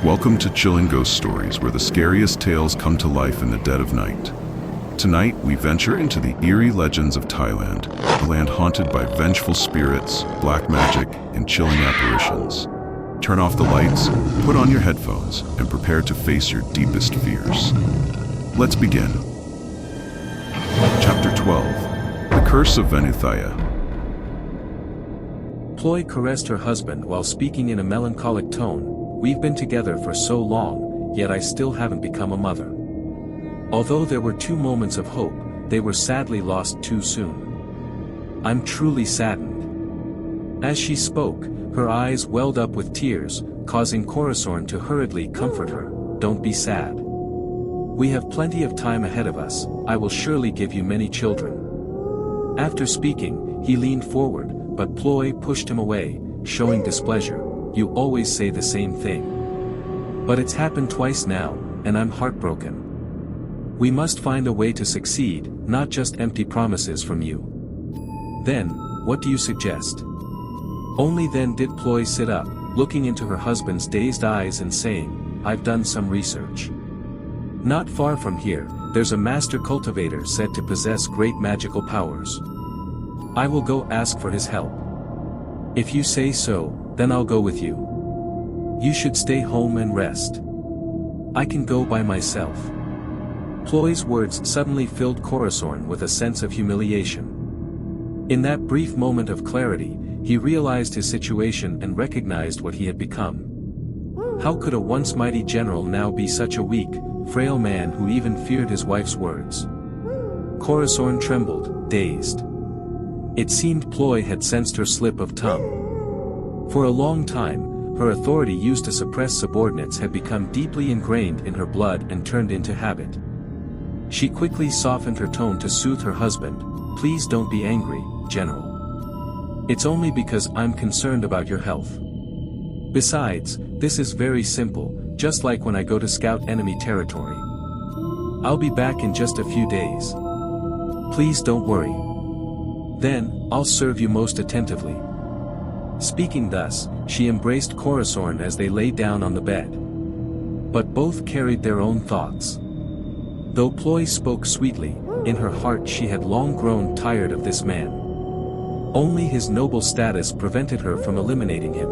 Welcome to Chilling Ghost Stories, where the scariest tales come to life in the dead of night. Tonight, we venture into the eerie legends of Thailand, a land haunted by vengeful spirits, black magic, and chilling apparitions. Turn off the lights, put on your headphones, and prepare to face your deepest fears. Let's begin. Chapter 12. The Curse of Vanuthaya. Ploy caressed her husband while speaking in a melancholic tone. "We've been together for so long, yet I still haven't become a mother." Although there were two moments of hope, they were sadly lost too soon. "I'm truly saddened." As she spoke, her eyes welled up with tears, causing Corazon to hurriedly comfort her. "Don't be sad. We have plenty of time ahead of us. I will surely give you many children." After speaking, he leaned forward, but Ploy pushed him away, showing displeasure. "You always say the same thing. But it's happened twice now, and I'm heartbroken. We must find a way to succeed, not just empty promises from you." "Then, what do you suggest?" Only then did Ploy sit up, looking into her husband's dazed eyes and saying, "I've done some research. Not far from here, there's a master cultivator said to possess great magical powers. I will go ask for his help. If you say so, then I'll go with you. You should stay home and rest. I can go by myself." Ploy's words suddenly filled Corazon with a sense of humiliation. In that brief moment of clarity, he realized his situation and recognized what he had become. How could a once mighty general now be such a weak, frail man who even feared his wife's words? Corazon trembled, dazed. It seemed Ploy had sensed her slip of tongue. For a long time, her authority used to suppress subordinates had become deeply ingrained in her blood and turned into habit. She quickly softened her tone to soothe her husband. "Please don't be angry, General. It's only because I'm concerned about your health. Besides, this is very simple, just like when I go to scout enemy territory. I'll be back in just a few days. Please don't worry. Then, I'll serve you most attentively." Speaking thus, she embraced Corazon as they lay down on the bed. But both carried their own thoughts. Though Ploy spoke sweetly, in her heart she had long grown tired of this man. Only his noble status prevented her from eliminating him.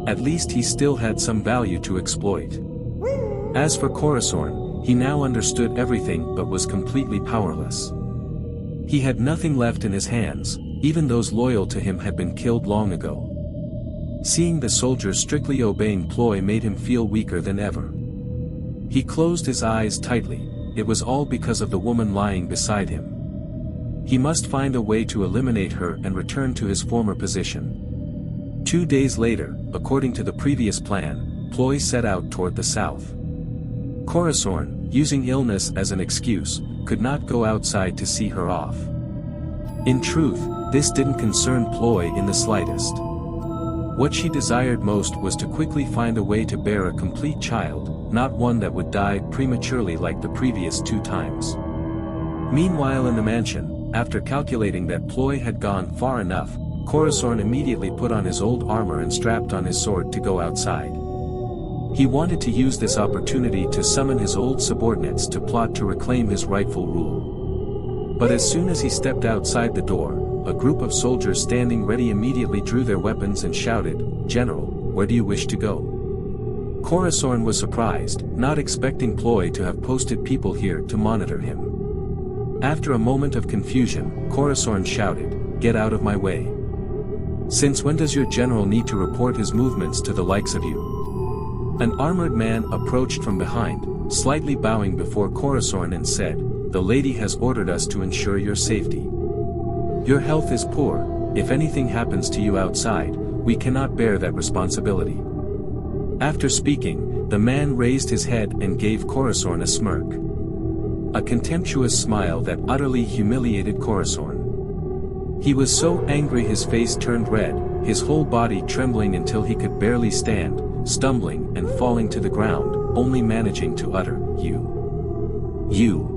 At least he still had some value to exploit. As for Corazon, he now understood everything but was completely powerless. He had nothing left in his hands. Even those loyal to him had been killed long ago. Seeing the soldiers strictly obeying Ploy made him feel weaker than ever. He closed his eyes tightly. It was all because of the woman lying beside him. He must find a way to eliminate her and return to his former position. 2 days later, according to the previous plan, Ploy set out toward the south. Corazon, using illness as an excuse, could not go outside to see her off. In truth, this didn't concern Ploy in the slightest. What she desired most was to quickly find a way to bear a complete child, not one that would die prematurely like the previous 2 times. Meanwhile in the mansion, after calculating that Ploy had gone far enough, Corazon immediately put on his old armor and strapped on his sword to go outside. He wanted to use this opportunity to summon his old subordinates to plot to reclaim his rightful rule. But as soon as he stepped outside the door, a group of soldiers standing ready immediately drew their weapons and shouted, "General, where do you wish to go?" Corazon was surprised, not expecting Ploy to have posted people here to monitor him. After a moment of confusion, Corazon shouted, "Get out of my way. Since when does your general need to report his movements to the likes of you?" An armored man approached from behind, slightly bowing before Corazon and said, "The lady has ordered us to ensure your safety. Your health is poor. If anything happens to you outside, we cannot bear that responsibility." After speaking, the man raised his head and gave Corazon a smirk. A contemptuous smile that utterly humiliated Corazon. He was so angry his face turned red, his whole body trembling until he could barely stand, stumbling and falling to the ground, only managing to utter, You.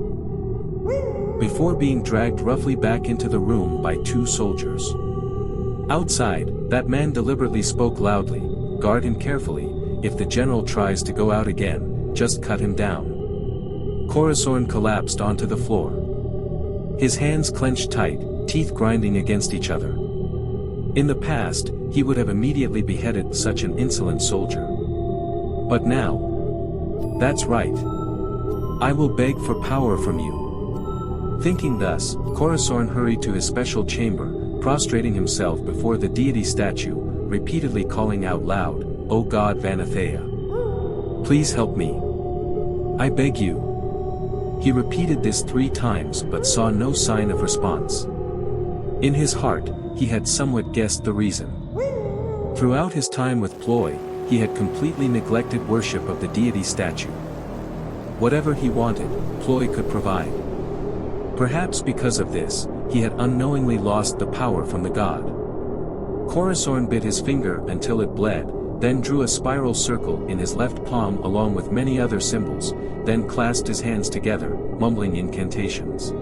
Before being dragged roughly back into the room by 2 soldiers. Outside, that man deliberately spoke loudly, "Guard him carefully, if the general tries to go out again, just cut him down. Corazon collapsed onto the floor. His hands clenched tight, teeth grinding against each other. In the past, he would have immediately beheaded such an insolent soldier. But now, that's right. I will beg for power from you. Thinking thus, Corazon hurried to his special chamber, prostrating himself before the deity statue, repeatedly calling out loud, "O God Vanuthaya! Please help me. I beg you." He repeated this 3 times but saw no sign of response. In his heart, he had somewhat guessed the reason. Throughout his time with Ploy, he had completely neglected worship of the deity statue. Whatever he wanted, Ploy could provide. Perhaps because of this, he had unknowingly lost the power from the god. Corazon bit his finger until it bled, then drew a spiral circle in his left palm along with many other symbols, then clasped his hands together, mumbling incantations.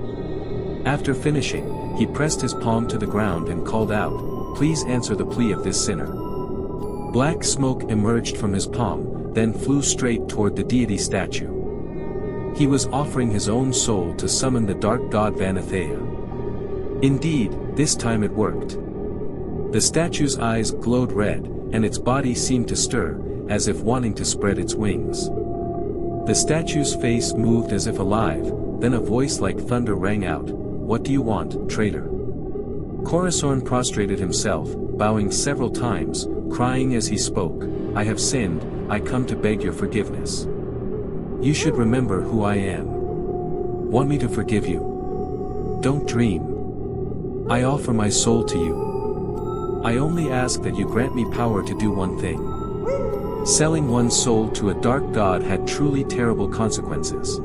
After finishing, he pressed his palm to the ground and called out, "Please answer the plea of this sinner." Black smoke emerged from his palm, then flew straight toward the deity statue. He was offering his own soul to summon the dark god Vanuthaya. Indeed, this time it worked. The statue's eyes glowed red, and its body seemed to stir, as if wanting to spread its wings. The statue's face moved as if alive, then a voice like thunder rang out, "What do you want, traitor?" Corazon prostrated himself, bowing several times, crying as he spoke, "I have sinned, I come to beg your forgiveness. You should remember who I am. Want me to forgive you? Don't dream. I offer my soul to you. I only ask that you grant me power to do one thing." Selling one's soul to a dark god had truly terrible consequences.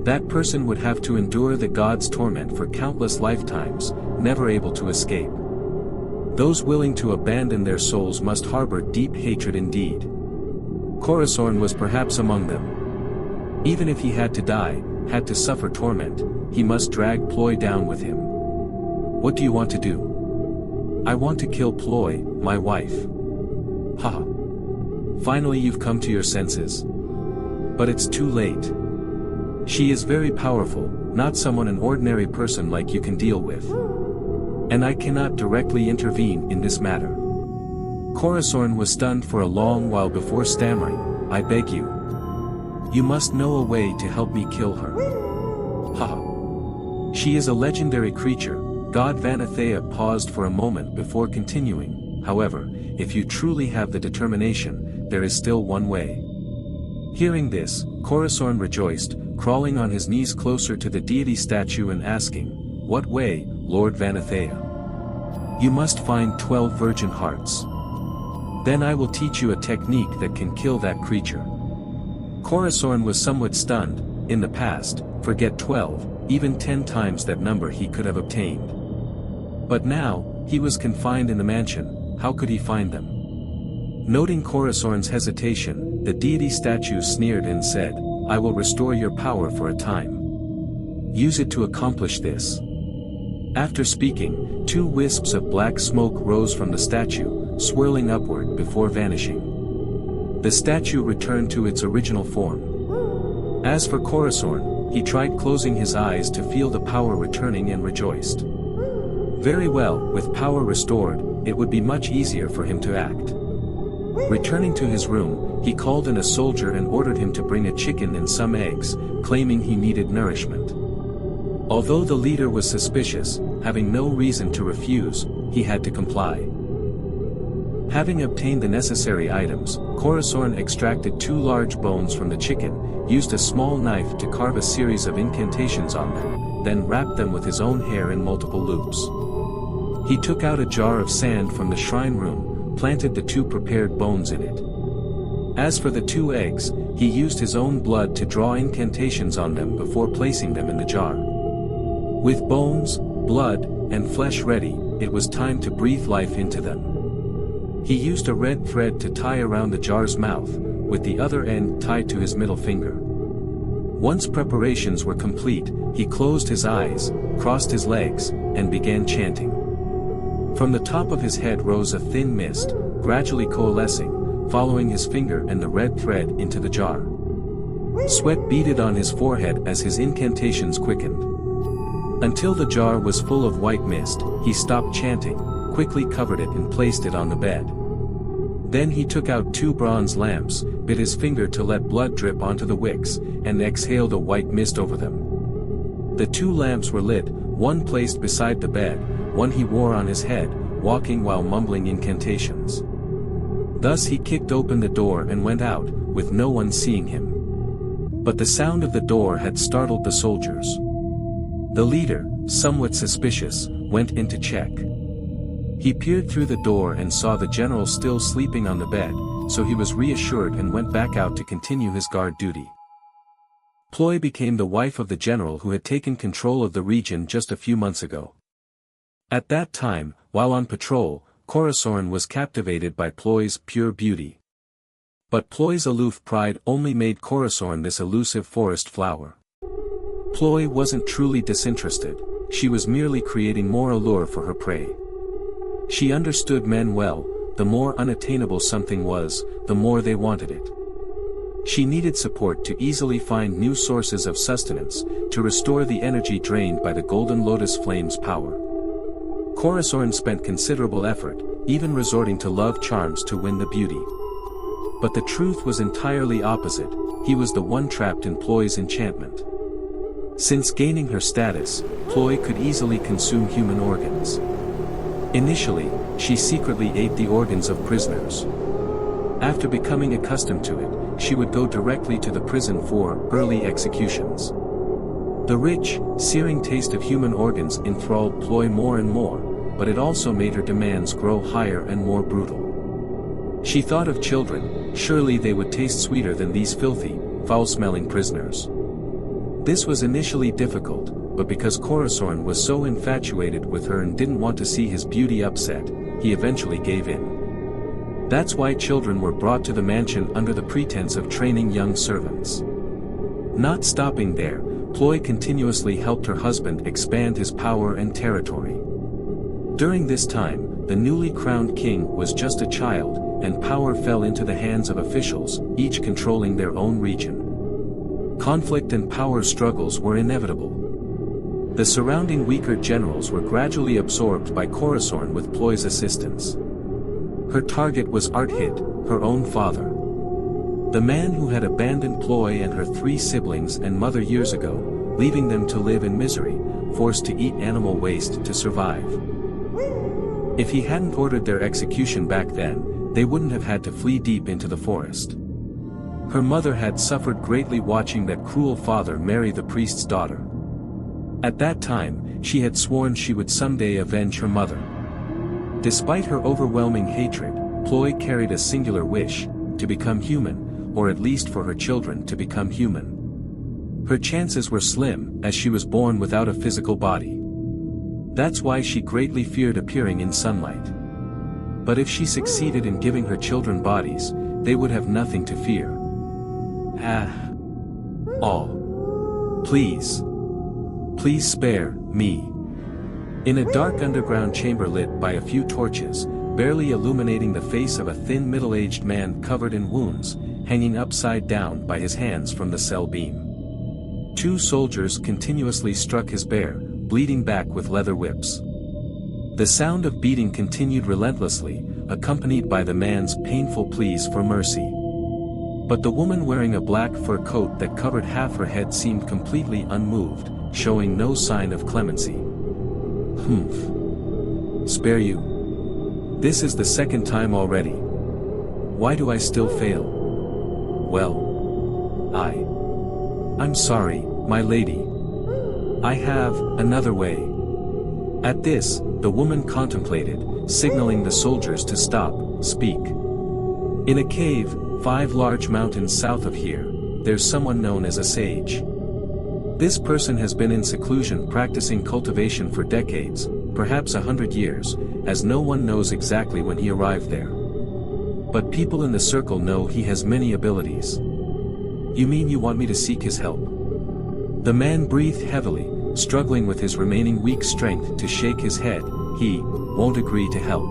That person would have to endure the god's torment for countless lifetimes, never able to escape. Those willing to abandon their souls must harbor deep hatred indeed. Corazon was perhaps among them. Even if he had to die, had to suffer torment, he must drag Ploy down with him. "What do you want to do?" "I want to kill Ploy, my wife." "Ha! Finally you've come to your senses. But it's too late. She is very powerful, not someone an ordinary person like you can deal with. And I cannot directly intervene in this matter." Corazon was stunned for a long while before stammering, "I beg you. You must know a way to help me kill her." "Ha! She is a legendary creature." God Vanuthaya paused for a moment before continuing, "However, if you truly have the determination, there is still one way." Hearing this, Corazon rejoiced, crawling on his knees closer to the deity statue and asking, "What way, Lord Vanuthaya?" "You must find 12 virgin hearts. Then I will teach you a technique that can kill that creature." Corazon was somewhat stunned. In the past, forget 12, even 10 times that number he could have obtained. But now, he was confined in the mansion, how could he find them? Noting Corazon's hesitation, the deity statue sneered and said, "I will restore your power for a time. Use it to accomplish this." After speaking, 2 wisps of black smoke rose from the statue, swirling upward before vanishing. The statue returned to its original form. As for Corazon, he tried closing his eyes to feel the power returning and rejoiced. Very well, with power restored, it would be much easier for him to act. Returning to his room, he called in a soldier and ordered him to bring a chicken and some eggs, claiming he needed nourishment. Although the leader was suspicious, having no reason to refuse, he had to comply. Having obtained the necessary items, Corazon extracted 2 large bones from the chicken, used a small knife to carve a series of incantations on them, then wrapped them with his own hair in multiple loops. He took out a jar of sand from the shrine room, planted the 2 prepared bones in it. As for the 2 eggs, he used his own blood to draw incantations on them before placing them in the jar. With bones, blood, and flesh ready, it was time to breathe life into them. He used a red thread to tie around the jar's mouth, with the other end tied to his middle finger. Once preparations were complete, he closed his eyes, crossed his legs, and began chanting. From the top of his head rose a thin mist, gradually coalescing, following his finger and the red thread into the jar. Sweat beaded on his forehead as his incantations quickened. Until the jar was full of white mist, he stopped chanting, quickly covered it and placed it on the bed. Then he took out 2 bronze lamps, bit his finger to let blood drip onto the wicks, and exhaled a white mist over them. The 2 lamps were lit, one placed beside the bed, one he wore on his head, walking while mumbling incantations. Thus he kicked open the door and went out, with no one seeing him. But the sound of the door had startled the soldiers. The leader, somewhat suspicious, went in to check. He peered through the door and saw the general still sleeping on the bed, so he was reassured and went back out to continue his guard duty. Ploy became the wife of the general who had taken control of the region just a few months ago. At that time, while on patrol, Corazon was captivated by Ploy's pure beauty. But Ploy's aloof pride only made Corazon this elusive forest flower. Ploy wasn't truly disinterested, she was merely creating more allure for her prey. She understood men well, the more unattainable something was, the more they wanted it. She needed support to easily find new sources of sustenance, to restore the energy drained by the Golden Lotus Flame's power. Corazon spent considerable effort, even resorting to love charms to win the beauty. But the truth was entirely opposite, he was the one trapped in Ploy's enchantment. Since gaining her status, Ploy could easily consume human organs. Initially, she secretly ate the organs of prisoners. After becoming accustomed to it, she would go directly to the prison for early executions. The rich, searing taste of human organs enthralled Ploy more and more, but it also made her demands grow higher and more brutal. She thought of children, surely they would taste sweeter than these filthy, foul-smelling prisoners. This was initially difficult, but because Corazon was so infatuated with her and didn't want to see his beauty upset, he eventually gave in. That's why children were brought to the mansion under the pretense of training young servants. Not stopping there, Ploy continuously helped her husband expand his power and territory. During this time, the newly crowned king was just a child, and power fell into the hands of officials, each controlling their own region. Conflict and power struggles were inevitable. The surrounding weaker generals were gradually absorbed by Corazon with Ploy's assistance. Her target was Arthid, her own father. The man who had abandoned Ploy and her 3 siblings and mother years ago, leaving them to live in misery, forced to eat animal waste to survive. If he hadn't ordered their execution back then, they wouldn't have had to flee deep into the forest. Her mother had suffered greatly watching that cruel father marry the priest's daughter. At that time, she had sworn she would someday avenge her mother. Despite her overwhelming hatred, Ploy carried a singular wish, to become human, or at least for her children to become human. Her chances were slim, as she was born without a physical body. That's why she greatly feared appearing in sunlight. But if she succeeded in giving her children bodies, they would have nothing to fear. Please spare me. In a dark underground chamber lit by a few torches, barely illuminating the face of a thin middle-aged man covered in wounds, hanging upside down by his hands from the cell beam. 2 soldiers continuously struck his bear, bleeding back with leather whips. The sound of beating continued relentlessly, accompanied by the man's painful pleas for mercy. But the woman wearing a black fur coat that covered half her head seemed completely unmoved, showing no sign of clemency. Spare you? This is the 2nd time already. Why do I still fail? Well, I'm sorry, my lady. I have another way. At this, the woman contemplated, signaling the soldiers to stop, speak. In a cave, 5 large mountains south of here, there's someone known as a sage. This person has been in seclusion practicing cultivation for decades, perhaps 100 years, as no one knows exactly when he arrived there. But people in the circle know he has many abilities. You mean you want me to seek his help? The man breathed heavily, struggling with his remaining weak strength to shake his head. He won't agree to help.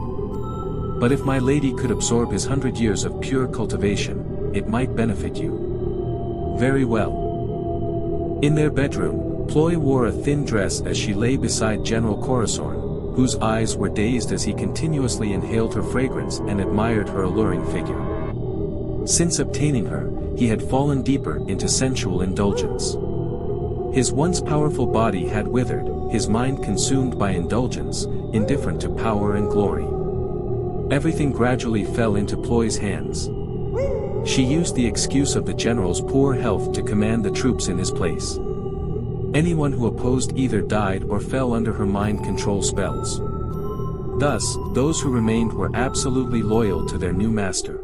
But if my lady could absorb his 100 years of pure cultivation, it might benefit you. Very well. In their bedroom, Ploy wore a thin dress as she lay beside General Corazon, whose eyes were dazed as he continuously inhaled her fragrance and admired her alluring figure. Since obtaining her, he had fallen deeper into sensual indulgence. His once powerful body had withered, his mind consumed by indulgence, indifferent to power and glory. Everything gradually fell into Ploy's hands. She used the excuse of the general's poor health to command the troops in his place. Anyone who opposed either died or fell under her mind control spells. Thus, those who remained were absolutely loyal to their new master.